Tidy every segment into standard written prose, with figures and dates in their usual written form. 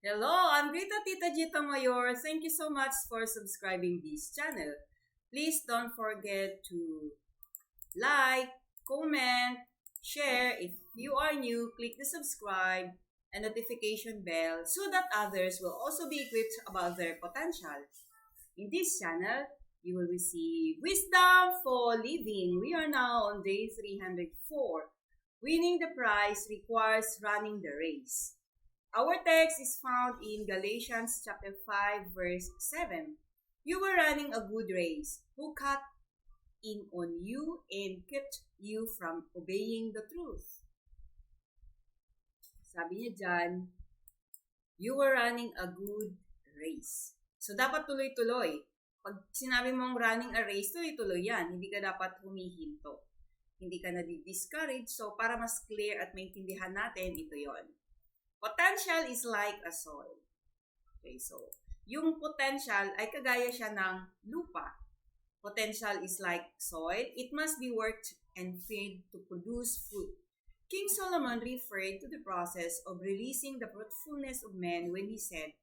Hello, I'm Grita Tita Gita Mayor. Thank you so much for subscribing this channel. Please don't forget to like, comment, share. If you are new, click the subscribe and notification bell so that others will also be equipped about their potential. In this channel, you will receive wisdom for living. We are now on day 304. Winning the prize requires running the race. Our text is found in Galatians chapter 5 verse 7. You were running a good race. Who cut in on you and kept you from obeying the truth? Sabi niya dyan, you were running a good race. So, dapat tuloy-tuloy. Pag sinabi mong running a race, tuloy-tuloy yan. Hindi ka dapat humihinto. Hindi ka na-discourage. So, para mas clear at maintindihan natin, ito yon. Potential is like a soil. Okay, so, yung potential ay kagaya siya ng lupa. Potential is like soil. It must be worked and fed to produce fruit. King Solomon referred to the process of releasing the fruitfulness of men when he said,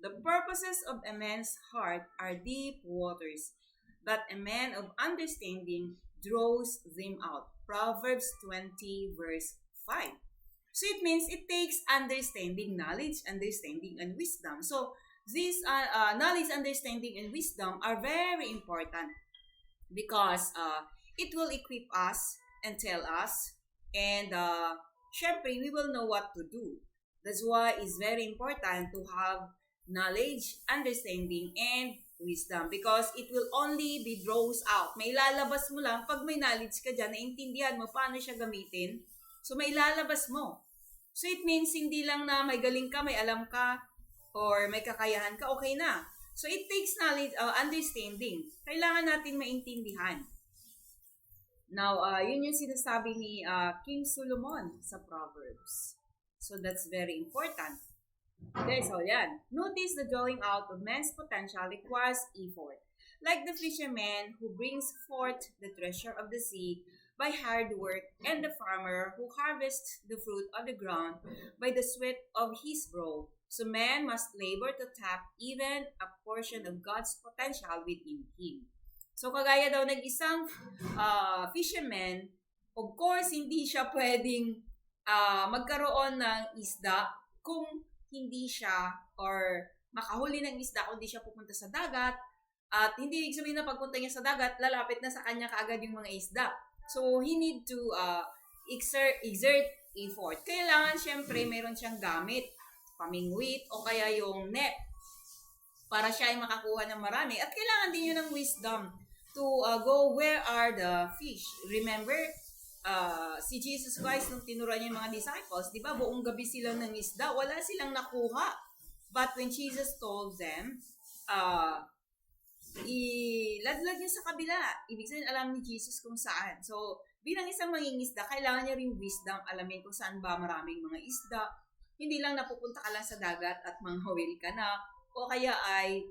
the purposes of a man's heart are deep waters, but a man of understanding draws them out. Proverbs 20 verse 5. So it means it takes understanding, knowledge, understanding, and wisdom. So these knowledge, understanding, and wisdom are very important because it will equip us and tell us, and syempre, we will know what to do. That's why it's very important to have knowledge, understanding, and wisdom because it will only be draws out. May lalabas mo lang pag may knowledge ka dyan, naintindihan mo paano siya gamitin. So may lalabas mo. So it means hindi lang na may galing ka, may alam ka, or may kakayahan ka, okay na. So it takes knowledge, understanding. Kailangan natin maintindihan. Now, yun yung sinasabi ni King Solomon sa Proverbs. So that's very important. Okay, so yan. Notice the drawing out of man's potential requires effort. Like the fisherman who brings forth the treasure of the sea by hard work, and the farmer who harvests the fruit of the ground by the sweat of his brow. So man must labor to tap even a portion of God's potential within him. So kagaya daw ng isang fisherman, of course, hindi siya pwedeng magkaroon ng isda kung hindi siya or makahuli ng isda kung hindi siya pupunta sa dagat. At hindi ibig sabihin na pagpunta niya sa dagat, lalapit na sa kanya kaagad yung mga isda. So, he need to exert effort. Kailangan, syempre, meron siyang gamit, pamingwit, o kaya yung net, para siya ay makakuha ng marami. At kailangan din yun ng wisdom to go where are the fish. Remember, si Jesus Christ, nung tinuruan niya yung mga disciples, di ba, buong gabi sila ng isda, wala silang nakuha. But when Jesus told them, iladlad niya sa kabila. Ibig sabihin, alam ni Jesus kung saan. So, bilang isang mangingisda, kailangan niya rin wisdom, alamin kung saan ba maraming mga isda. Hindi lang napupunta ka lang sa dagat at manghawil ka na, o kaya ay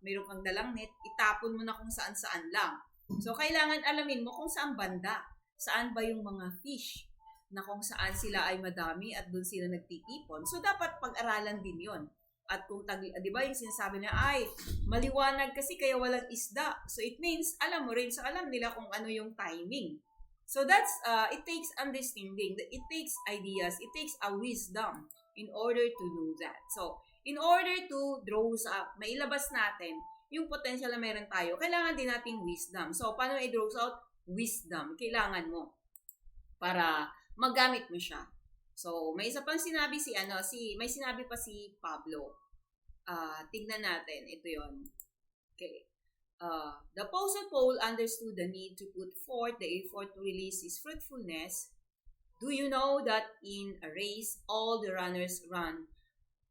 mayroon kang dalang net, itapon mo na kung saan-saan lang. So, kailangan alamin mo kung saan banda. Saan ba yung mga fish na kung saan sila ay madami at doon sila nagtitipon. So, dapat pag-aralan din yon. At kung di ba yung sinasabi na ay maliwanag kasi kaya walang isda. So it means alam mo rin, so alam nila kung ano yung timing. So that's it takes understanding, it takes ideas, it takes a wisdom in order to do that. So in order to draw up, mailabas natin yung potential na meron tayo, kailangan din nating wisdom. So paano i-draw out? Wisdom, kailangan mo para magamit mo siya. So, may isa pang sinabi may sinabi pa si Pablo. Tignan natin, ito yon. Okay. The Apostle Paul understood the need to put forth the effort to release his fruitfulness. Do you know that in a race, all the runners run,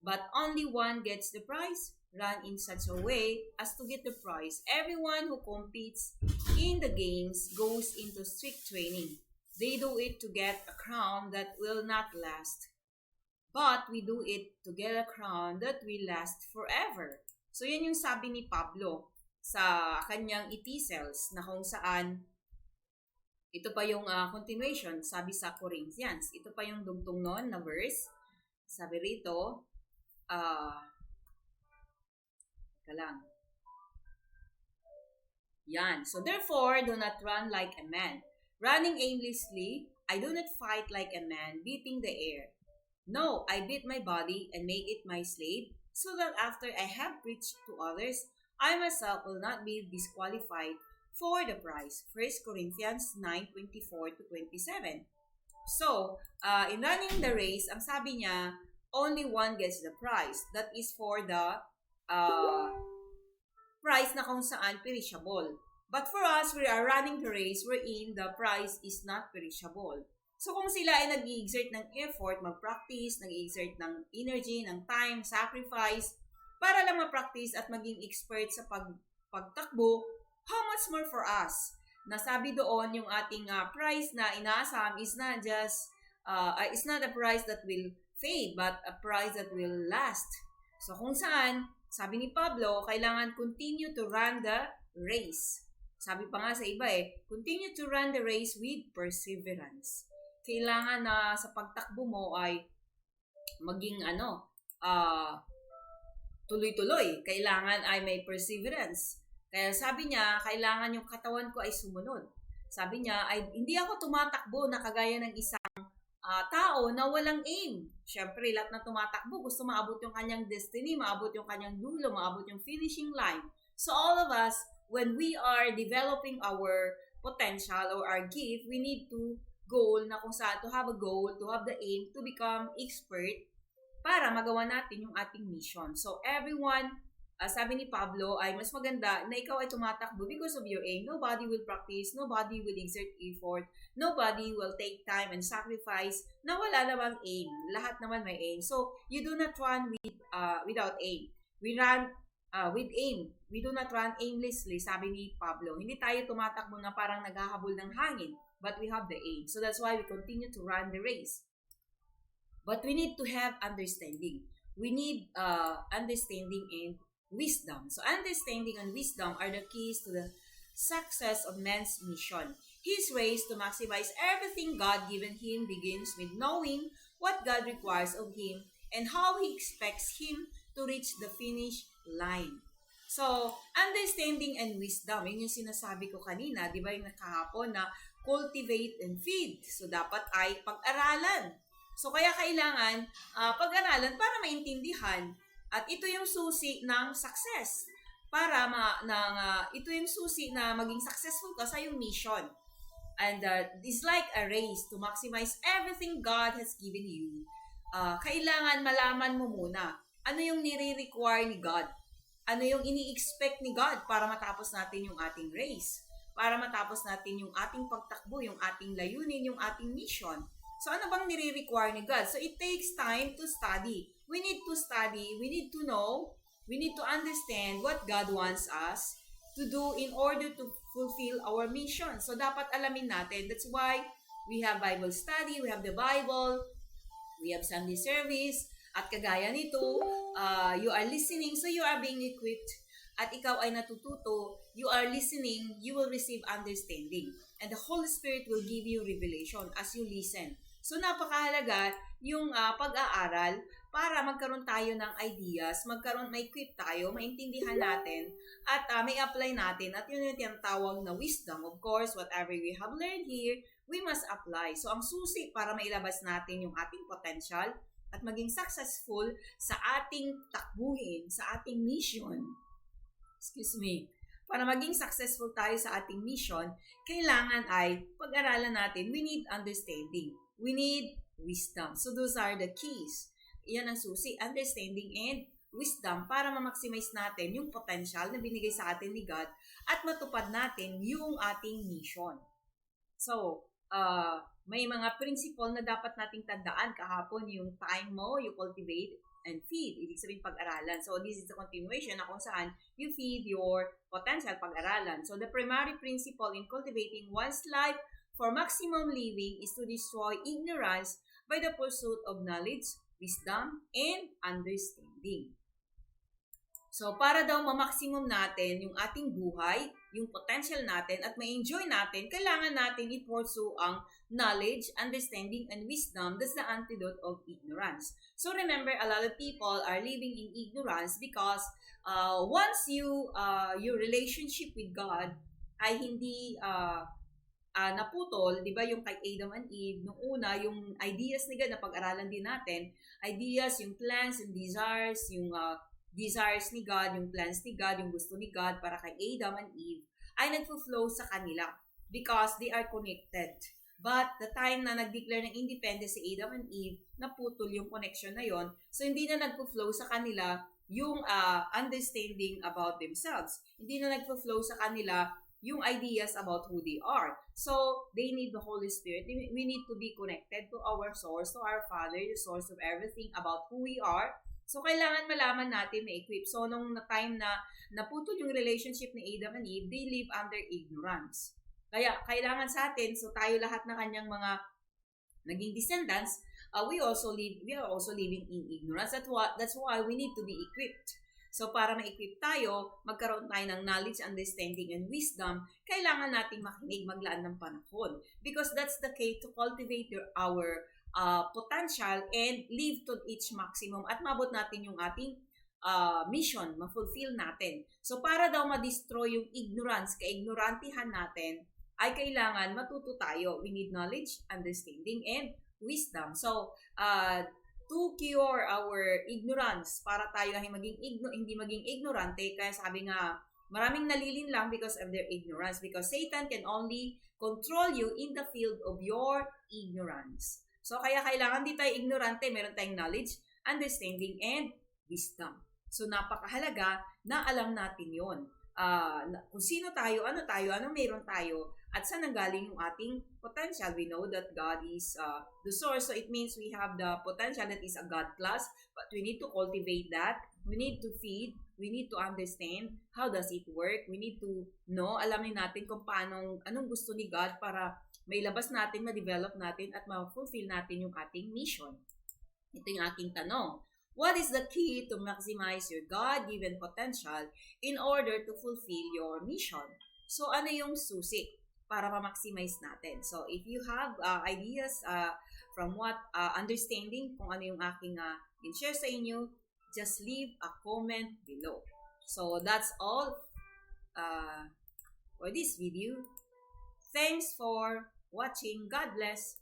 but only one gets the prize? Run in such a way as to get the prize. Everyone who competes in the games goes into strict training. They do it to get a crown that will not last. But we do it to get a crown that will last forever. So, yan yung sabi ni Pablo sa kanyang epistles na kung saan ito pa yung continuation, sabi sa Corinthians. Ito pa yung dugtong noon na verse. Sabi rito, teka lang. Yan. So therefore, do not run like a man. Running aimlessly, I do not fight like a man beating the air. No, I beat my body and make it my slave, so that after I have preached to others, I myself will not be disqualified for the prize. 1 Corinthians 9:24 to 27. So, in running the race, ang sabi niya, only one gets the prize. That is for the uh, prize na kung saan perishable. But for us, we are running the race wherein the prize is not perishable. So kung sila ay nag-i-exert ng effort, mag-practice, nag-i-exert ng energy, ng time, sacrifice, para lang ma-practice at maging expert sa pagtakbo, how much more for us? Nasabi doon yung ating prize na inaasam is not just, is not a prize that will fade, but a prize that will last. So kung saan, sabi ni Pablo, kailangan continue to run the race. Sabi pa nga sa iba continue to run the race with perseverance. Kailangan na sa pagtakbo mo ay maging tuloy-tuloy. Kailangan ay may perseverance. Kaya sabi niya, kailangan yung katawan ko ay sumunod. Sabi niya, ay hindi ako tumatakbo na kagaya ng isang tao na walang aim. Siyempre, lahat na tumatakbo, gusto maabot yung kanyang destiny, maabot yung kanyang dulo, maabot yung finishing line. So all of us, when we are developing our potential or our gift, we need to have a goal, to have the aim, to become expert para magawa natin yung ating mission. So everyone, sabi ni Pablo, ay mas maganda na ikaw ay tumatakbo because of your aim. Nobody will practice, nobody will exert effort, nobody will take time and sacrifice na wala namang aim. Lahat naman may aim. So you do not run without aim. We run with aim. We do not run aimlessly, sabi ni Pablo. Hindi tayo tumatakbo na parang naghahabol ng hangin, but we have the aim. So that's why we continue to run the race. But we need to have understanding. We need understanding and wisdom. So understanding and wisdom are the keys to the success of man's mission. His race to maximize everything God given him begins with knowing what God requires of him and how He expects him to reach the finish line. So, understanding and wisdom, yun yung sinasabi ko kanina, di ba yung nakahapon na cultivate and feed. So, dapat ay pag-aralan. So, kaya kailangan pag-aralan para maintindihan. At ito yung susi ng success. Ito yung susi na maging successful ka sa yung mission. And it's like a race to maximize everything God has given you. Kailangan malaman mo muna ano yung nire-require ni God. Ano yung ini-expect ni God para matapos natin yung ating race. Para matapos natin yung ating pagtakbo, yung ating layunin, yung ating mission. So ano bang nire-require ni God? So it takes time to study. We need to study, we need to know, we need to understand what God wants us to do in order to fulfill our mission. So dapat alamin natin. That's why we have Bible study, we have the Bible, we have Sunday service, at kagaya nito, you are listening, so you are being equipped, at ikaw ay natututo, you are listening, you will receive understanding. And the Holy Spirit will give you revelation as you listen. So napakahalaga yung pag-aaral para magkaroon tayo ng ideas, may equip tayo, maintindihan natin, at may apply natin. At yun yung tinatawag na wisdom. Of course, whatever we have learned here, we must apply. So ang susi para mailabas natin yung ating potential at maging successful sa ating takbuhin, sa ating mission. Para maging successful tayo sa ating mission, kailangan ay pag-aralan natin, we need understanding. We need wisdom. So those are the keys. Iyan ang susi, understanding and wisdom para ma-maximize natin yung potential na binigay sa atin ni God at matupad natin yung ating mission. So, may mga principle na dapat nating tandaan kahapon, yung time mo, you cultivate and feed. Ibig sabihin pag-aralan. So, this is the continuation na kung saan you feed your potential pag-aralan. So, the primary principle in cultivating one's life for maximum living is to destroy ignorance by the pursuit of knowledge, wisdom, and understanding. So, para daw ma-maximum natin yung ating buhay, yung potential natin, at ma-enjoy natin, kailangan natin i-pursue ang knowledge, understanding, and wisdom. That's the antidote of ignorance. So, remember, a lot of people are living in ignorance because once your relationship with God ay hindi naputol, di ba yung kay Adam and Eve, nung una, yung ideas ni God na pag-aralan din natin, ideas, yung plans, yung desires, yung desires ni God, yung plans ni God, yung gusto ni God para kay Adam and Eve, ay nagfo-flow sa kanila because they are connected. But the time na nag-declare ng independence si Adam and Eve, naputol yung connection na yon. So, hindi na nagfo-flow sa kanila yung understanding about themselves. Hindi na nagfo-flow sa kanila yung ideas about who they are. So, they need the Holy Spirit. We need to be connected to our source, to our Father, the source of everything about who we are. So, kailangan malaman natin na equip. So, nung time na naputol yung relationship ni Adam and Eve, they live under ignorance. Kaya, kailangan sa atin, so tayo lahat ng kanyang mga naging descendants, we are also living in ignorance. That's why we need to be equipped. So, para ma-equip tayo, magkaroon tayo ng knowledge, understanding, and wisdom, kailangan nating makinig, maglaan ng panahon. Because that's the key to cultivate our potential and live to its maximum at mabot natin yung ating mission, ma-fulfill natin. So, para daw ma-destroy yung ignorance, kaignorantihan natin, ay kailangan matuto tayo. We need knowledge, understanding, and wisdom. So, to cure our ignorance, para tayo ay hindi maging ignorante, kaya sabi nga, maraming nalilin lang because of their ignorance, because Satan can only control you in the field of your ignorance. So, kaya kailangan di tayo ignorante, meron tayong knowledge, understanding, and wisdom. So, napakahalaga na alam natin yon. Kung sino tayo, ano meron tayo, at saan nanggaling yung ating potential. We know that God is the source, so it means we have the potential that is a God plus, but we need to cultivate that. We need to feed, we need to understand how does it work. We need to know, alamin natin kung anong gusto ni God para mailabas natin, ma-develop natin, at ma-fulfill natin yung ating mission. Ito yung aking tanong. What is the key to maximize your God-given potential in order to fulfill your mission? So, ano yung susi para ma-maximize natin? So, if you have ideas from what understanding, kung ano yung aking in-share sa inyo, just leave a comment below. So, that's all for this video. Thanks for watching. God bless.